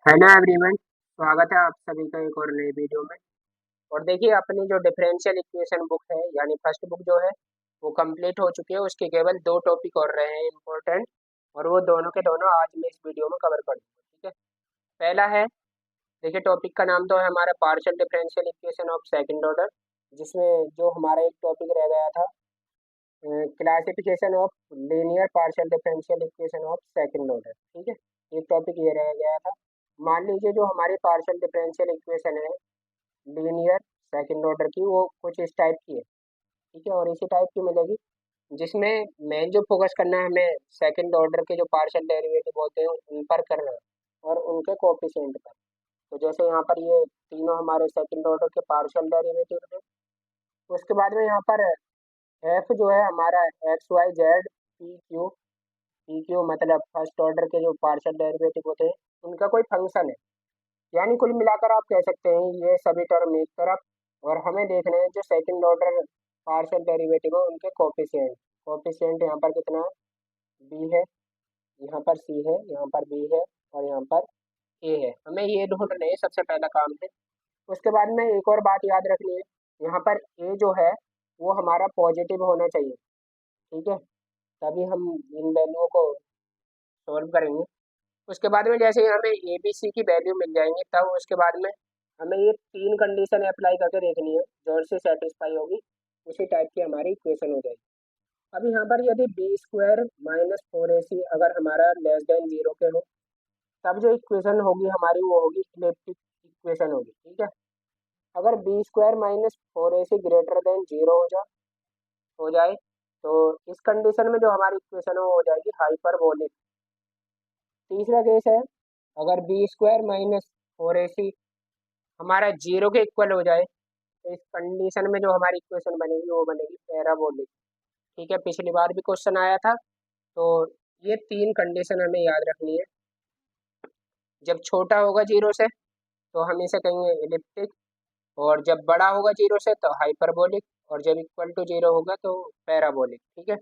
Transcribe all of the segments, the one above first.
Hello everyone. स्वागत है आप सभी का एक और नई वीडियो में। और देखिए अपनी जो डिफरेंशियल इक्वेशन बुक है यानी फर्स्ट बुक जो है वो कंप्लीट हो चुकी है। उसके केवल दो टॉपिक और रहे हैं इम्पोर्टेंट, और वो दोनों के दोनों आज मैं इस वीडियो में कवर कर दूंगा। ठीक है, पहला है, देखिए टॉपिक का नाम तो है हमारा partial differential equation of second order, जिसमें जो हमारा एक टॉपिक रह गया था classification of linear partial differential equation of second order. ठीक है, एक टॉपिक ये रह गया था। मान लीजिए जो हमारी पार्शियल डिफरेंशियल इक्वेशन है लीनियर सेकंड ऑर्डर की, वो कुछ इस टाइप की है। ठीक है, और इसी टाइप की मिलेगी, जिसमें मेन जो फोकस करना है हमें सेकंड ऑर्डर के जो पार्शियल डेरिवेटिव होते हैं उन पर करना है और उनके कोफिशिएंट पर। तो जैसे यहाँ पर ये तीनों हमारे सेकंड ऑर्डर के पार्शियल डेरिवेटिव हैं। उसके बाद में यहाँ पर एफ जो है हमारा X Y Z P Q मतलब फर्स्ट ऑर्डर के जो पार्शियल डेरिवेटिव होते हैं उनका कोई फंक्शन है। यानी कुल मिलाकर आप कह सकते हैं ये सभी टर्म एक तरफ, और हमें देखना है जो सेकंड ऑर्डर पार्शियल डेरिवेटिव है उनके कोफिशिएंट। कोफिशिएंट यहाँ पर कितना है, बी है, यहाँ पर सी है, यहाँ पर बी है, और यहाँ पर ए है। हमें ये ढूंढना है, सबसे पहला काम है। उसके बाद में एक और बात याद रखनी है, यहाँ पर ए जो है वो हमारा पॉजिटिव होना चाहिए। ठीक है, तभी हम इन वैल्यूओं को सॉल्व करेंगे। उसके बाद में जैसे ही हमें ए बी सी की वैल्यू मिल जाएंगी तब उसके बाद में हमें ये तीन कंडीशन अप्लाई करके देखनी है, जो से सेटिस्फाई होगी उसी टाइप की हमारी इक्वेशन हो जाएगी। अब यहाँ पर यदि B square minus four A सी अगर हमारा लेस देन जीरो के हो, तब जो इक्वेशन होगी हमारी वो होगी इलिप्टिक इक्वेशन होगी। ठीक है, अगर B square minus four A C greater than zero हो जाए तो इस कंडीशन में जो हमारी इक्वेशन है वो हो जाएगी हाइपरबोलिक। तीसरा केस है, अगर B square minus four A सी हमारा जीरो के इक्वल हो जाए तो इस कंडीशन में जो हमारी इक्वेशन बनेगी वो बनेगी पैराबोलिक। ठीक है, पिछली बार भी क्वेश्चन आया था। तो ये तीन कंडीशन हमें याद रखनी है। जब छोटा होगा जीरो से तो हम इसे कहेंगे इलिप्टिक, और जब बड़ा होगा जीरो से तो हाइपरबोलिक, और जब इक्वल टू जीरो होगा तो पैराबोलिक। ठीक है,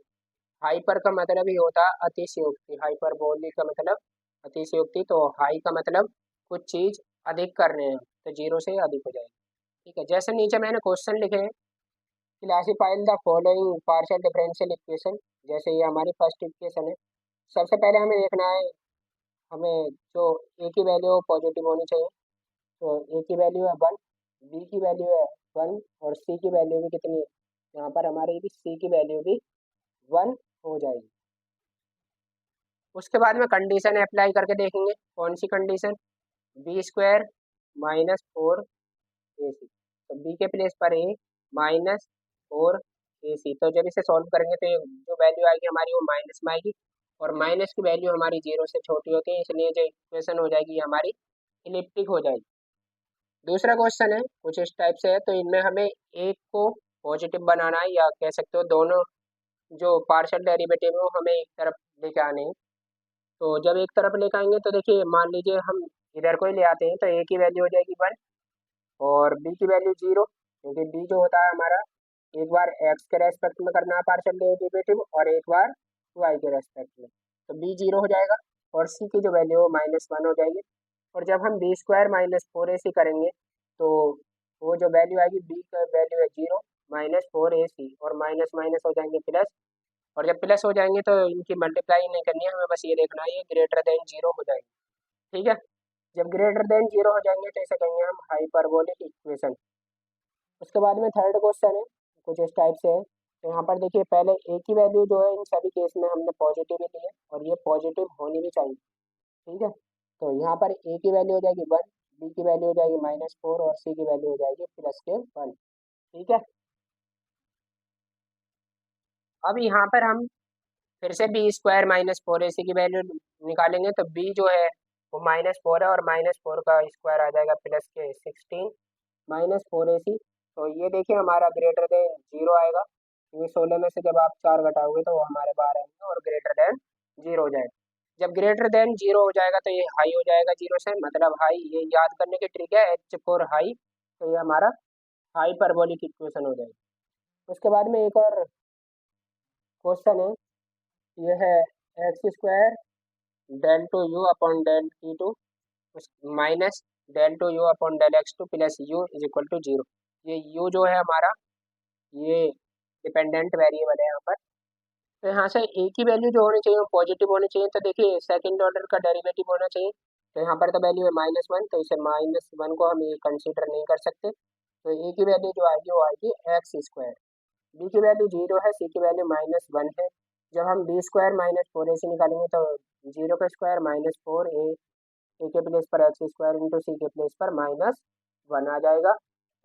हाइपर का मतलब ही होता है अतिशयोक्ति, हाइपरबोलिक का मतलब अतिशयोक्ति। तो हाई का मतलब कुछ चीज अधिक कर रहे हैं, तो जीरो से अधिक हो जाएगी। ठीक है, जैसे नीचे मैंने क्वेश्चन लिखे हैं, classify the following partial differential equation. जैसे ये हमारी फर्स्ट इक्वेशन है, सबसे पहले हमें देखना है, हमें जो ए की वैल्यू पॉजिटिव होनी चाहिए। तो ए की वैल्यू है वन, बी की वैल्यू है वन, और सी की वैल्यू भी कितनी है, यहाँ पर हमारी भी सी की वैल्यू भी वन हो जाएगी। उसके बाद में कंडीशन अप्लाई करके देखेंगे, कौन सी condition, B square minus four A C. तो बी के प्लेस पर ए माइनस फोर ए सी, तो जब इसे सॉल्व करेंगे तो ये जो वैल्यू आएगी हमारी वो माइनस में आएगी, और माइनस की वैल्यू हमारी जीरो से छोटी होती है, इसलिए जो इक्वेशन हो जाएगी ये हमारी इलिप्टिक हो जाएगी। दूसरा क्वेश्चन है कुछ इस टाइप से है, तो इनमें हमें एक को पॉजिटिव बनाना है, या कह सकते हो दोनों जो पार्शियल डेरिवेटिव है वो हमें एक तरफ लेके आने हैं। तो जब एक तरफ लेके आएंगे तो देखिए मान लीजिए हम इधर को ही ले आते हैं, तो ए की वैल्यू हो जाएगी वन और बी की वैल्यू जीरो, क्योंकि बी जो होता है हमारा एक बार एक्स के रेस्पेक्ट में करना है पार्शियल डेरिवेटिव और एक बार वाई के रेस्पेक्ट में, तो बी जीरो हो जाएगा, और सी की जो वैल्यू है माइनस वन हो जाएगी। और जब हम B square minus four A सी करेंगे तो वो जो वैल्यू आएगी बी का वैल्यू है जीरो माइनस फोर ए सी, और माइनस माइनस हो जाएंगे प्लस, और जब प्लस हो जाएंगे तो इनकी मल्टीप्लाई नहीं करनी है हमें, बस ये देखना है ये ग्रेटर देन जीरो हो जाएगी। ठीक है, जब ग्रेटर देन जीरो हो जाएंगे तो इसे कहेंगे हम हाइपरबोलिक इक्वेशन। उसके बाद में थर्ड क्वेश्चन है, कुछ इस टाइप से है। तो यहाँ पर देखिए पहले ए की वैल्यू जो है इन सभी केस में हमने पॉजिटिव ही ली है, और ये पॉजिटिव होनी भी चाहिए। ठीक है, तो यहाँ पर ए की वैल्यू हो जाएगी वन, बी की वैल्यू हो जाएगी माइनस फोर, और सी की वैल्यू हो जाएगी प्लस के वन। ठीक है, अब यहाँ पर हम फिर से B square minus four A सी की वैल्यू निकालेंगे, तो बी जो है वो माइनस फोर है, और माइनस फोर का स्क्वायर आ जाएगा प्लस के sixteen minus four A C. तो ये देखिए हमारा ग्रेटर देन जीरो आएगा, ये 16 में से जब आप चार घटाओगे तो वो हमारे 12 आएंगे और ग्रेटर देन जीरो हो जाएगा। जब ग्रेटर देन जीरो हो जाएगा तो ये हाई हो जाएगा जीरो से, मतलब हाई, ये याद करने की ट्रिक है एच फॉर हाई, तो ये हमारा हाई परबोलिक इक्वेशन हो जाएगी। उसके बाद में एक और क्वेश्चन है, ये है X square del two U upon del T two उस minus del two U upon del X two plus U is equal to zero. ये यू जो है हमारा, ये डिपेंडेंट वेरिएबल है यहाँ पर। तो यहाँ से एक ही वैल्यू जो होनी चाहिए वो पॉजिटिव होनी चाहिए। तो देखिए सेकंड ऑर्डर का डेरिवेटिव होना चाहिए। तो यहाँ पर तो वैल्यू है -1, तो इसे -1 को हम ये कंसीडर नहीं कर सकते। तो ए की वैल्यू जो आएगी वो आएगी एक्स स्क्वायर। बी की वैल्यू 0 है, सी की वैल्यू -1 है। जब हम बी स्क्वायर -4 ए से निकालेंगे तो 0 का स्क्वायर -4 ए के प्लेस पर एक्स स्क्वायर इंटू सी के प्लेस पर -1 आ जाएगा।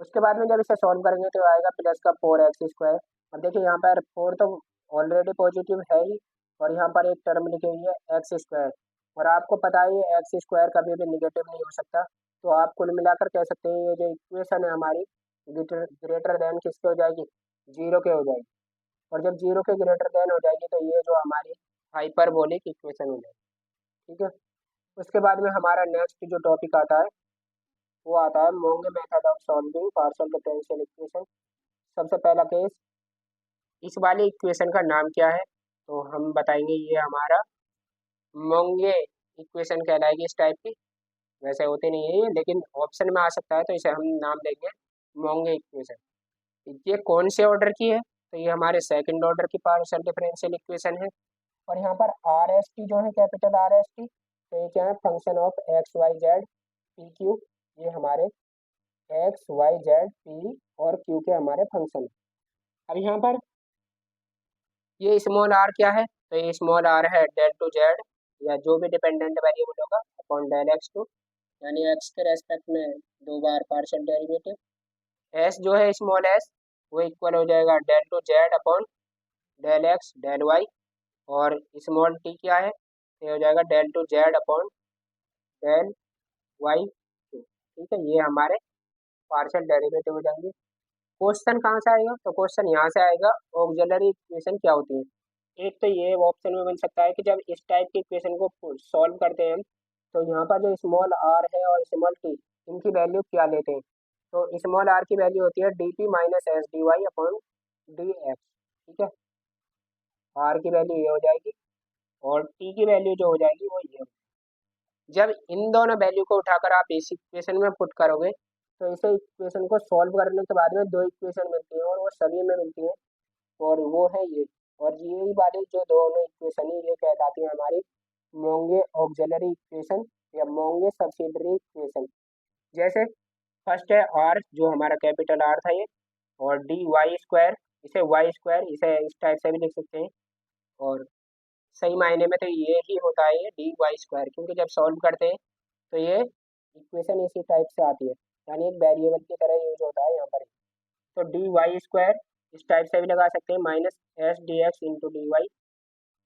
उसके बाद में जब इसे सॉल्व करेंगे तो आएगा प्लस का 4x स्क्वायर। अब देखिए यहाँ पर 4 तो ऑलरेडी पॉजिटिव है ही, और यहाँ पर एक टर्म लिखी हुई है एक्स स्क्वायर, और आपको पता ही है एक्स स्क्वायर कभी भी निगेटिव नहीं हो सकता। तो आप कुल मिलाकर कह सकते हैं ये जो इक्वेशन है हमारी ग्रेटर देन किसके हो जाएगी, 0 के हो जाएगी। और जब 0 के ग्रेटर देन हो जाएगी तो ये जो हमारी हाइपरबोलिक इक्वेशन हो जाएगी। ठीक है। उसके बाद में हमारा नेक्स्ट जो टॉपिक आता है वो आता है Monge method of solving partial differential equation. सबसे पहला केस, इस वाली इक्वेशन का नाम क्या है, तो हम बताएंगे ये हमारा मोंगे इक्वेशन कहलाएगी इस टाइप की। वैसे होती नहीं है ये, लेकिन ऑप्शन में आ सकता है, तो इसे हम नाम देंगे मोंगे इक्वेशन। ये कौन से ऑर्डर की है, तो ये हमारे सेकंड ऑर्डर की पार्शियल डिफरेंशियल इक्वेशन है। और यहाँ पर आर एस टी जो है, कैपिटल आर एस टी, तो ये क्या है, function of X Y Z P Q. ये हमारे एक्स वाई जेड पी और क्यू के हमारे फंक्शन है। अब यहाँ पर ये स्मॉल आर क्या है, तो ये स्मॉल आर है डेल टू जेड, या जो भी डिपेंडेंट वेरिएबल होगा अपॉन डेल एक्स टू, यानी एक्स के रेस्पेक्ट में दो बार पार्शियल डेरिवेटिव। एस जो है स्मॉल एस, वो इक्वल हो जाएगा del two Z upon del X del Y. और स्मॉल टी क्या है, ये हो जाएगा del two Z upon del Y two. ठीक है, ये हमारे पार्शियल डेरिवेटिव हो जाएंगे। क्वेश्चन कहाँ से आएगा, तो क्वेश्चन यहाँ से आएगा, ऑक्सिलरी इक्वेशन क्या होती है। एक तो ये ऑप्शन में बन सकता है कि जब इस टाइप की इक्वेशन को सॉल्व करते हैं हम, तो यहाँ पर जो स्मॉल आर है और स्मॉल टी, इनकी वैल्यू क्या लेते हैं। तो स्मॉल आर की वैल्यू होती है D P minus S D Y upon D X. ठीक है, आर की वैल्यू ये हो जाएगी, और टी की वैल्यू जो हो जाएगी वो ये। जब इन दोनों वैल्यू को उठाकर आप इस इक्वेशन में पुट करोगे, तो इसे इक्वेशन को सॉल्व करने के बाद में दो इक्वेशन मिलती है, और वो सभी में मिलती है, और वो है ये। और यही वाली जो दोनों इक्वेशन है ये कहलाती है हमारी मोंगे ऑक्सिलरी इक्वेशन या मोंगे सब्सिडरी इक्वेशन। जैसे फर्स्ट है आर, जो हमारा कैपिटल आर था ये, और डी वाई स्क्वायर, इसे वाई स्क्वायर इसे इस टाइप से भी लिख सकते हैं। और सही मायने में तो ये ही होता है ये डी वाई स्क्वायर, क्योंकि जब सॉल्व करते हैं तो ये इक्वेशन इसी टाइप से आती है, यानी एक वेरिएबल की तरह यूज होता है यहाँ पर। तो डी वाई स्क्वायर इस टाइप से भी लगा सकते हैं, minus S D X into D Y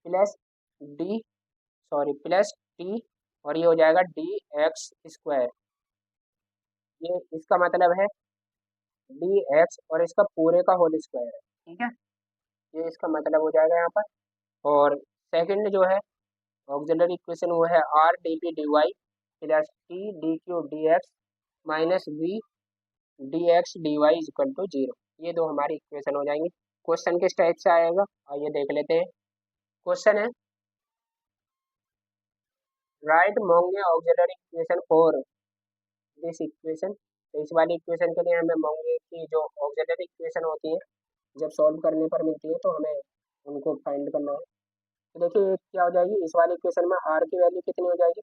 plus D, sorry plus T, और ये हो जाएगा डी एक्स स्क्वायर। ये इसका मतलब है डी एक्स और इसका पूरे का होल स्क्वायर है। ठीक है, ये इसका मतलब हो जाएगा यहाँ पर। और सेकंड जो है ऑक्सिलरी इक्वेशन वो है R D P D Y plus T D Q D X minus V D X D Y is equal to zero. ये दो हमारी इक्वेशन हो जाएंगी। क्वेश्चन किस टाइप से आएगा, आइए देख लेते हैं। क्वेश्चन है write Monge auxiliary equation for this equation. तो इस वाली इक्वेशन के लिए हमें मोंगे की जो ऑक्सिलरी इक्वेशन होती है जब सॉल्व करने पर मिलती है तो हमें उनको फाइंड करना है। तो देखिए क्या हो जाएगी, इस वाली इक्वेशन में आर की वैल्यू कितनी हो जाएगी,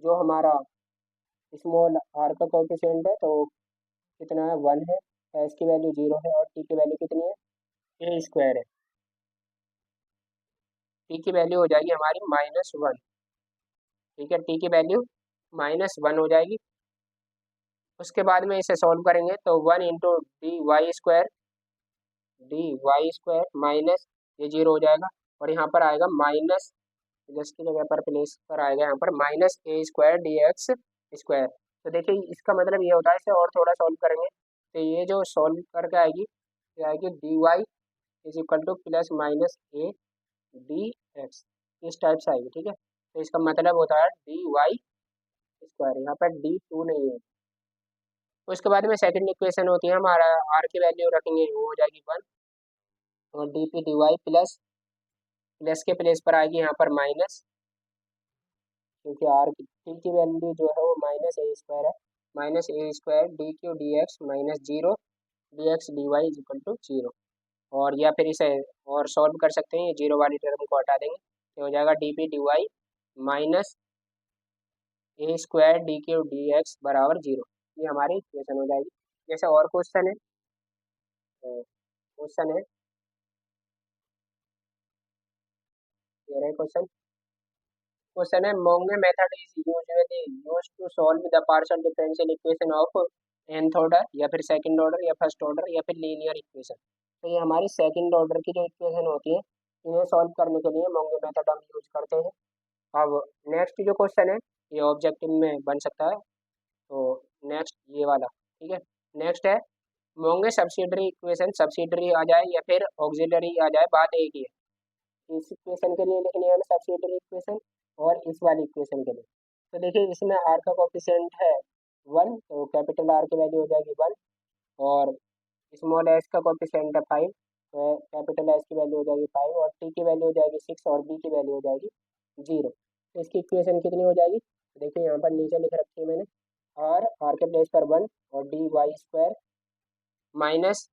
जो हमारा स्मॉल आर का कोएफिशिएंट है तो कितना है, 1 है। एस की वैल्यू 0 है, और टी की वैल्यू कितनी है, ए स्क्वायर है। टी की वैल्यू हो जाएगी हमारी -1। ठीक है, टी की वैल्यू -1 हो जाएगी। उसके बाद में इसे सॉल्व करेंगे तो 1 into D Y square minus ये 0 हो जाएगा, और यहाँ पर आएगा माइनस, प्लस की जगह पर प्लेस पर आएगा यहाँ पर minus A square D x square. तो देखिए इसका मतलब ये होता है, इसे और थोड़ा सॉल्व करेंगे तो ये जो सॉल्व करके आएगी, ये आएगी D Y is equal to plus minus A D X, इस टाइप से आएगी। ठीक है, तो इसका मतलब होता है डी वाई स्क्वायर, यहाँ पर डी टू नहीं है। उसके बाद में सेकंड इक्वेशन होती है हमारा, आर की वैल्यू रखेंगे वो हो जाएगी 1, और D P D Y plus plus के प्लेस पर आएगी यहाँ पर माइनस क्योंकि आर टी की वैल्यू जो है वो माइनस ए स्क्वायर है, minus A square D Q D X minus zero D X D Y is equal to zero. और या फिर इसे और सॉल्व कर सकते हैं, ये जीरो वाली टर्म को हटा देंगे तो हो जाएगा D P D Y minus A square D Q D X बराबर जीरो। ये हमारी इक्वेशन हो जाएगी। जैसे और क्वेश्चन है, क्वेश्चन है, ये रहे क्वेश्चन। क्वेश्चन है Monge method is usually used to solve the partial differential equation of nth order या फिर सेकंड ऑर्डर या फर्स्ट ऑर्डर या फिर लीनियर इक्वेशन। तो ये हमारी सेकंड ऑर्डर की जो इक्वेशन होती है, इन्हें सॉल्व करने के लिए मोंगे मेथड हम यूज करते हैं। अब नेक्स्ट जो क्वेश्चन है ये ऑब्जेक्टिव में बन सकता है, तो नेक्स्ट ये वाला, ठीक है। नेक्स्ट है मोंगे सब्सिडरी इक्वेशन, सब्सिडरी आ जाए या फिर ऑक्सिलरी आ जाए, बात एक ही है। इस इक्वेशन के लिए लिखनी है हमें सब्सिडरी इक्वेशन और इस वाली इक्वेशन के लिए। तो देखिए इसमें आर का कोफिशिएंट है वन, तो कैपिटल आर की वैल्यू हो जाएगी वन, और स्मॉल एस का कोफिशिएंट है फाइव, तो कैपिटल एस की वैल्यू हो जाएगी फाइव, और टी की वैल्यू हो जाएगी सिक्स, और बी की वैल्यू हो जाएगी जीरो। तो इसकी इक्वेशन कितनी हो जाएगी, देखिए यहाँ पर नीचे लिख रखी है मैंने, आर के प्लेस पर वन और डी वाई स्क्वायर माइनस